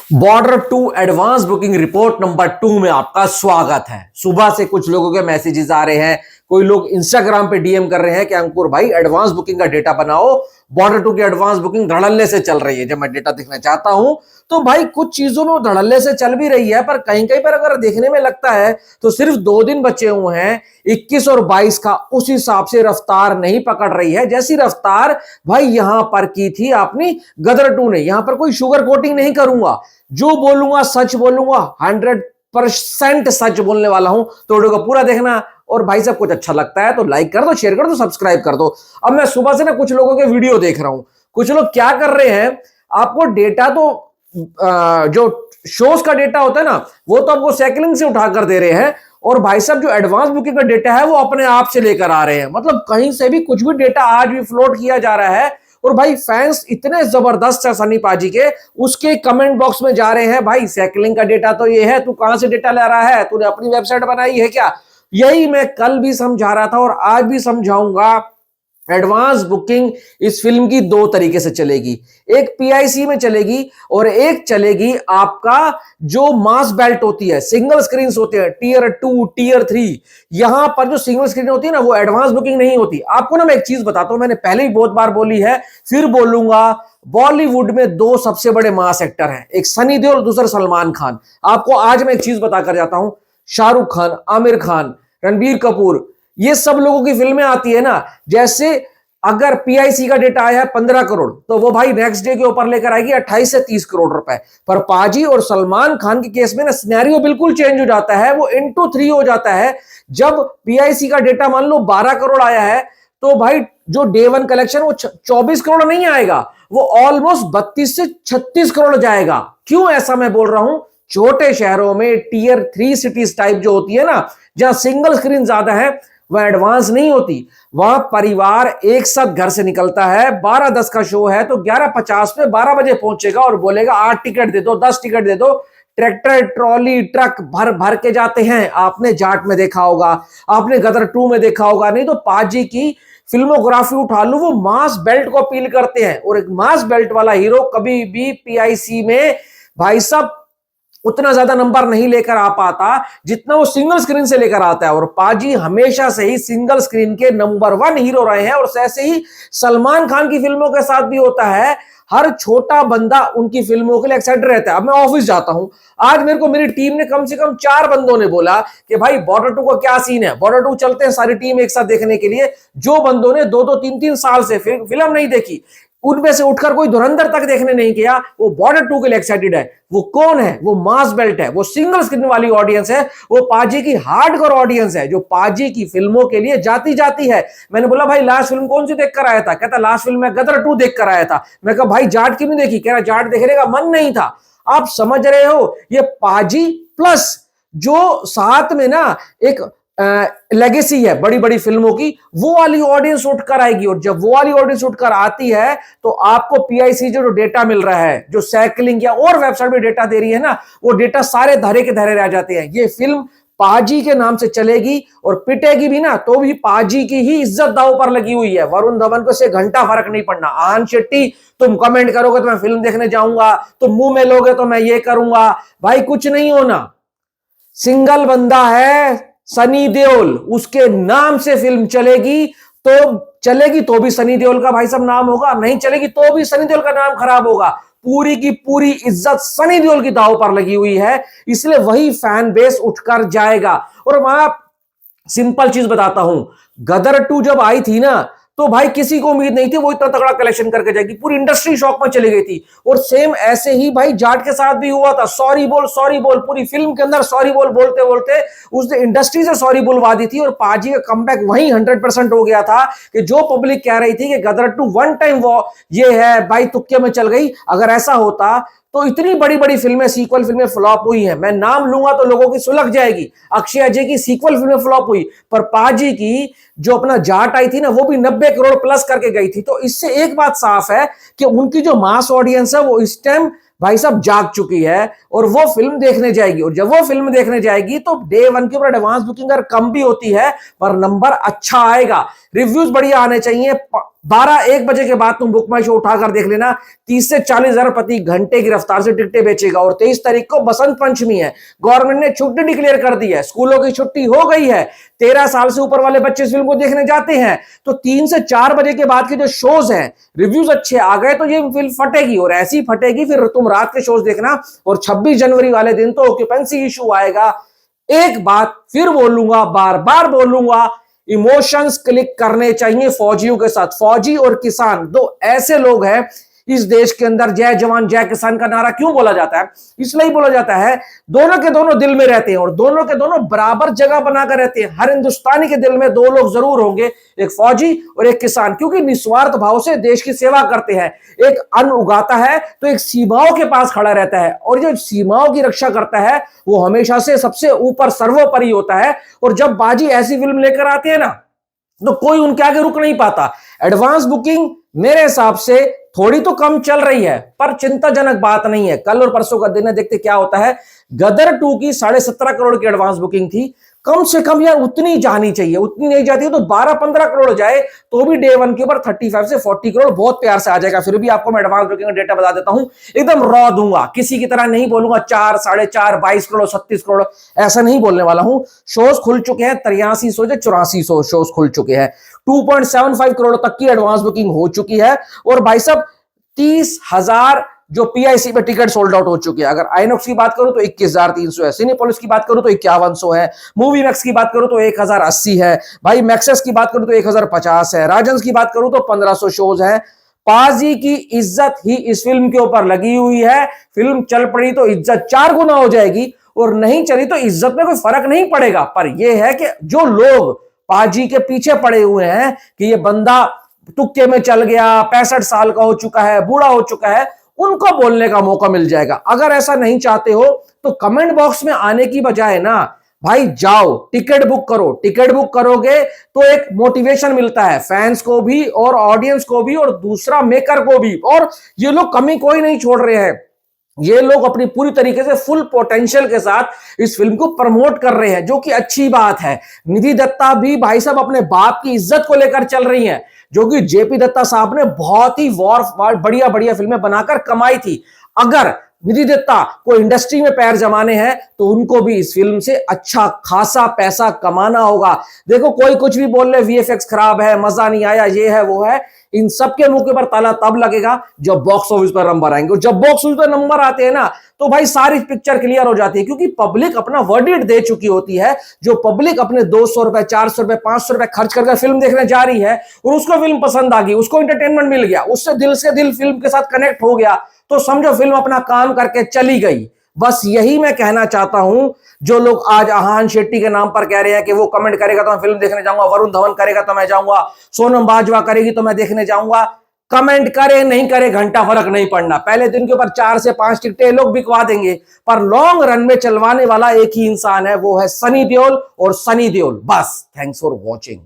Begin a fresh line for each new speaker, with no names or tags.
Border to advance booking report number 2 में आपका स्वागत है। सुबह से कुछ लोगों के मैसेजेस आ रहे हैं, कोई लोग इंस्टाग्राम पे डीएम कर रहे हैं कि अंकुर भाई एडवांस बुकिंग का डेटा बनाओ, बॉर्डर टू की एडवांस बुकिंग धड़ल्ले से चल रही है। जब मैं डेटा देखना चाहता हूं तो भाई कुछ चीजों में धड़ल्ले से चल भी रही है, पर कहीं कहीं पर अगर देखने में लगता है तो सिर्फ 2 दिन बचे हुए हैं, 21 और 22 का, उस हिसाब से रफ्तार नहीं पकड़ रही है जैसी रफ्तार भाई यहां पर की थी आपने गदर 2 ने। यहां पर कोई शुगर कोटिंग नहीं करूंगा, जो बोलूंगा सच बोलूंगा, 100% सच बोलने वाला हूं। तो वीडियो को पूरा देखना, और भाई साहब कुछ अच्छा लगता है तो लाइक कर दो, शेयर कर दो, सब्सक्राइब कर दो। अब मैं सुबह से ना कुछ लोगों के वीडियो देख रहा हूं, कुछ लोग क्या कर रहे हैं, आपको डेटा तो जो शोज का डेटा होता है ना वो तो आपको साइकिलिंग से उठाकर दे रहे हैं, और भाई साहब जो एडवांस बुकिंग का डेटा है वो अपने आप से लेकर आ रहे हैं। मतलब कहीं से भी कुछ भी डेटा आज भी फ्लोट किया जा रहा है। और भाई फैंस इतने जबरदस्त है सनी पाजी के, उसके कमेंट बॉक्स में जा रहे हैं, भाई साइकिलिंग का डेटा तो ये है, तू कहां से डेटा ले रहा है, तूने अपनी वेबसाइट बनाई है क्या? यही मैं कल भी समझा रहा था और आज भी समझाऊंगा। एडवांस बुकिंग इस फिल्म की 2 तरीके से चलेगी, एक पीआईसी में चलेगी और एक चलेगी आपका जो मास बेल्ट होती है, सिंगल स्क्रीन होते हैं, टीयर 2 टीयर 3। यहां पर जो सिंगल स्क्रीन होती है ना वो एडवांस बुकिंग नहीं होती। आपको ना मैं एक चीज बताता हूं, मैंने पहले भी बहुत बार बोली है, फिर बोलूंगा। बॉलीवुड में 2 सबसे बड़े मास एक्टर हैं, एक सनी देओल और दूसरा सलमान खान। आपको आज मैं एक चीज बताकर जाता हूं, शाहरुख खान, आमिर खान, रणबीर कपूर, ये सब लोगों की फिल्में आती है ना, जैसे अगर पीआईसी का डेटा आया है 15 करोड़ तो वो भाई नेक्स्ट डे के ऊपर लेकर आएगी 28 से 30 करोड़ रुपए। पर पाजी और सलमान खान के केस में ना सिनेरियो बिल्कुल चेंज हो जाता है, वो इंटू 3 हो जाता है। जब पीआईसी का डेटा मान लो 12 करोड़ आया है तो भाई जो डे 1 कलेक्शन वो 24 करोड़ नहीं आएगा, वो ऑलमोस्ट 32 से 36 करोड़ जाएगा। क्यों ऐसा मैं बोल रहा हूं? छोटे शहरों में टीयर 3 सिटीज टाइप जो होती है ना, जहां सिंगल स्क्रीन ज्यादा है, वह एडवांस नहीं होती। वह परिवार एक साथ घर से निकलता है, 12:10 का शो है तो 11:50 पे 12 बजे पहुंचेगा और बोलेगा 8 टिकट दे दो, 10 टिकट दे दो। ट्रैक्टर ट्रॉली ट्रक भर भर के जाते हैं। आपने जाट में देखा होगा, आपने गदर 2 में देखा होगा, नहीं तो पाजी की फिल्मोग्राफी उठा लो, वो मास बेल्ट को अपील करते हैं। और एक मास बेल्ट वाला हीरो कभी भी पीआईसी में भाई साहब उतना ज्यादा नंबर नहीं लेकर आ पाता जितना वो सिंगल स्क्रीन से लेकर आता है। और पाजी हमेशा से ही सिंगल स्क्रीन के नंबर 1 हीरो रहे हैं, और ऐसे ही सलमान खान की फिल्मों के साथ भी होता है। हर छोटा बंदा उनकी फिल्मों के लिए एक्साइटेड रहता है। अब मैं ऑफिस जाता हूं, आज मेरे को मेरी टीम ने कम से कम 4 बंदों ने बोला कि भाई बॉर्डर 2 का क्या सीन है, बॉर्डर 2 चलते हैं सारी टीम एक साथ देखने के लिए। जो बंदों ने 2-2 3-3 साल से फिल्म नहीं देखी, उनमें से उठकर कोई धुरंधर तक देखने नहीं किया, वो बॉर्डर 2 के लिए एक्साइटेड है। वो कौन है? वो मास बेल्ट है, वो सिंगल स्क्रीन वाली ऑडियंस है, वो पाजी की हार्डकोर ऑडियंस है जो पाजी की फिल्मों के लिए जाती है। मैंने बोला भाई लास्ट फिल्म कौन सी देखकर आया था? कहता लास्ट फिल्म मैं गदर 2 देखकर आया था। मैं कहा भाई जाट क्यों नहीं देखी? कह रहा जाट देखने का मन नहीं था। आप समझ रहे हो, ये पाजी प्लस जो साथ में ना एक लेगेसी है बड़ी बड़ी फिल्मों की, वो वाली ऑडियंस उठकर आएगी। और जब वो वाली ऑडियंस उठकर आती है तो आपको पीआईसी जो डेटा मिल रहा है, जो साइकिलिंग या और वेबसाइट में डेटा दे रही है ना, वो डेटा सारे धरे के धरे रह जाते हैं। ये फिल्म पाजी के नाम से चलेगी और पिटेगी भी ना तो भी पाजी की ही इज्जत दांव पर लगी हुई है। वरुण धवन को से घंटा फर्क नहीं पड़ना। आन शेट्टी तुम कमेंट करोगे तो मैं फिल्म देखने जाऊंगा, तुम मुंह में लोगे तो मैं ये करूंगा, भाई कुछ नहीं होना। सिंगल बंदा है सनी देओल, उसके नाम से फिल्म चलेगी तो भी सनी देओल का भाई साहब नाम होगा, नहीं चलेगी तो भी सनी देओल का नाम खराब होगा। पूरी की पूरी इज्जत सनी देओल की दांव पर लगी हुई है, इसलिए वही फैन बेस उठकर जाएगा। और मैं सिंपल चीज बताता हूं, गदर 2 जब आई थी ना तो भाई किसी को उम्मीद नहीं थी वो इतना तगड़ा कलेक्शन करके जाएगी, पूरी इंडस्ट्री शॉक में चली गई थी। और सेम ऐसे ही भाई जाट के साथ भी हुआ था। सॉरी बोल, पूरी फिल्म के अंदर सॉरी बोलते बोलते उसने इंडस्ट्री से सॉरी बुलवा दी थी। और पाजी का कमबैक वहीं 100% हो गया था कि जो पब्लिक कह रही थी कि गदर 2 वन टाइम वो ये है भाई तुक्के में चल गई। अगर ऐसा होता तो इतनी बड़ी बड़ी फिल्में, सीक्वल फिल्में फ्लॉप हुई हैं, मैं नाम लूंगा तो लोगों की सुलग जाएगी। अक्षय अजय की सीक्वल फिल्में फ्लॉप हुई, पर पाजी की जो अपना जाट आई थी ना वो भी 90 करोड़ प्लस करके गई थी। तो इससे एक बात साफ है कि उनकी जो मास ऑडियंस है वो इस टाइम भाई साहब जाग चुकी है और वो फिल्म देखने जाएगी। और जब वो फिल्म देखने जाएगी तो डे 1 के ऊपर एडवांस बुकिंग अगर कम भी होती है पर नंबर अच्छा आएगा, रिव्यूज बढ़िया आने चाहिए। 12-1 बजे के बाद तुम बुक माई शो उठाकर देख लेना, 30 से 40 हजार प्रति घंटे की रफ्तार से टिकटें बेचेगा। और 23 तारीख को बसंत पंचमी है, गवर्नमेंट ने छुट्टी डिक्लेयर कर दी है, स्कूलों की छुट्टी हो गई है, 13 साल से ऊपर वाले बच्चे इस फिल्म को देखने जाते हैं। तो 3 से 4 बजे के बाद के जो शोज हैं, रिव्यूज अच्छे आ गए तो ये फिल्म फटेगी, और ऐसी फटेगी फिर तुम रात के शोज देखना। और 26 जनवरी वाले दिन तो ऑक्यूपेंसी इशू आएगा। एक बात फिर बोलूंगा, बार बार बोलूंगा, इमोशंस क्लिक करने चाहिए फौजियों के साथ। फौजी और किसान दो ऐसे लोग हैं इस देश के अंदर। जय जवान जय किसान का नारा क्यों बोला जाता है? इसलिए बोला जाता है, दोनों के दोनों दिल में रहते हैं और दोनों के दोनों बराबर जगह बनाकर रहते हैं। हर हिंदुस्तानी के दिल में दो लोग जरूर होंगे, एक फौजी और एक किसान, क्योंकि निस्वार्थ भाव से देश की सेवा करते हैं। एक अन्न उगाता है तो एक सीमाओं के पास खड़ा रहता है, और जो सीमाओं की रक्षा करता है वो हमेशा से सबसे ऊपर सर्वोपरि होता है। और जब बाजी ऐसी फिल्म लेकर आते हैं ना, तो कोई उनके आगे रुक नहीं पाता। एडवांस बुकिंग मेरे हिसाब से थोड़ी तो कम चल रही है, पर चिंताजनक बात नहीं है। कल और परसों का दिन है, देखते क्या होता है। गदर 2 की 17.5 करोड़ की एडवांस बुकिंग थी, कम से कम यार उतनी जानी चाहिए। उतनी नहीं जाती है तो 12-15 करोड़ जाए तो भी डे वन के ऊपर 35 से 40 करोड़ बहुत प्यार से आ जाएगा। फिर भी आपको मैं एडवांस बुकिंग का डेटा बता देता हूं, एकदम रॉ दूंगा, किसी की तरह नहीं बोलूंगा 4, 4.5, 22 करोड़, 37 करोड़, ऐसा नहीं बोलने वाला हूं। शोज खुल चुके हैं, 8300 से 8400 शोज खुल चुके हैं, 2.75 करोड़ तक की एडवांस बुकिंग हो चुकी है। और भाई साहब 30,000 जो पीआईसी पे टिकट सोल्ड आउट हो चुके हैं। अगर आइनॉक्स की बात करूं तो 21,300 है, सिनेपोलिस की बात करूं तो 5100 है, मूवी मैक्स की बात करूं तो 1080 है, भाई मैक्सेस की बात करूं तो 1050 है, राजंस की बात करूं तो 1500 शोज है। पाजी की इज्जत ही इस फिल्म के ऊपर लगी हुई है। फिल्म चल पड़ी तो इज्जत 4 गुना हो जाएगी, और नहीं चली तो इज्जत में कोई फर्क नहीं पड़ेगा। पर यह है कि जो लोग पाजी के पीछे पड़े हुए हैं कि ये बंदा तुक्के में चल गया, 65 साल का हो चुका है, बूढ़ा हो चुका है, उनको बोलने का मौका मिल जाएगा। अगर ऐसा नहीं चाहते हो तो कमेंट बॉक्स में आने की बजाय ना भाई जाओ टिकट बुक करो। टिकट बुक करोगे तो एक मोटिवेशन मिलता है फैंस को भी और ऑडियंस को भी, और दूसरा मेकर को भी। और ये लोग कमी कोई नहीं छोड़ रहे हैं, ये लोग अपनी पूरी तरीके से फुल पोटेंशियल के साथ इस फिल्म को प्रमोट कर रहे हैं, जो कि अच्छी बात है। निधि दत्ता भी भाई साहब अपने बाप की इज्जत को लेकर चल रही हैं, जो कि जेपी दत्ता साहब ने बहुत ही बढ़िया बढ़िया फिल्में बनाकर कमाई थी। अगर निधि दत्ता को इंडस्ट्री में पैर जमाने हैं तो उनको भी इस फिल्म से अच्छा खासा पैसा कमाना होगा। देखो कोई कुछ भी बोल ले, वीएफएक्स खराब है, मजा नहीं आया, ये है वो है, इन सब के मुंह के पर ताला तब लगेगा जब बॉक्स ऑफिस पर नंबर आएंगे। और जब बॉक्स ऑफिस पर नंबर आते हैं ना तो भाई सारी पिक्चर क्लियर हो जाती है, क्योंकि पब्लिक अपना वर्डिक्ट दे चुकी होती है। जो पब्लिक अपने 200 रुपए, 400 रुपए, 500 रुपए खर्च करके फिल्म देखने जा रही है और उसको फिल्म पसंद आ गई, उसको एंटरटेनमेंट मिल गया, उससे दिल से दिल फिल्म के साथ कनेक्ट हो गया, तो समझो फिल्म अपना काम करके चली गई। बस यही मैं कहना चाहता हूं। जो लोग आज आहान शेट्टी के नाम पर कह रहे हैं कि वो कमेंट करेगा तो मैं फिल्म देखने जाऊंगा, वरुण धवन करेगा तो मैं जाऊंगा, सोनम बाजवा करेगी तो मैं देखने जाऊंगा, कमेंट करे नहीं करे घंटा फर्क नहीं पड़ना। पहले दिन के ऊपर 4 से 5 टिकटें लोग बिकवा देंगे, पर लॉन्ग रन में चलवाने वाला एक ही इंसान है, वो है सनी देओल और सनी देओल। बस थैंक्स फॉर वॉचिंग।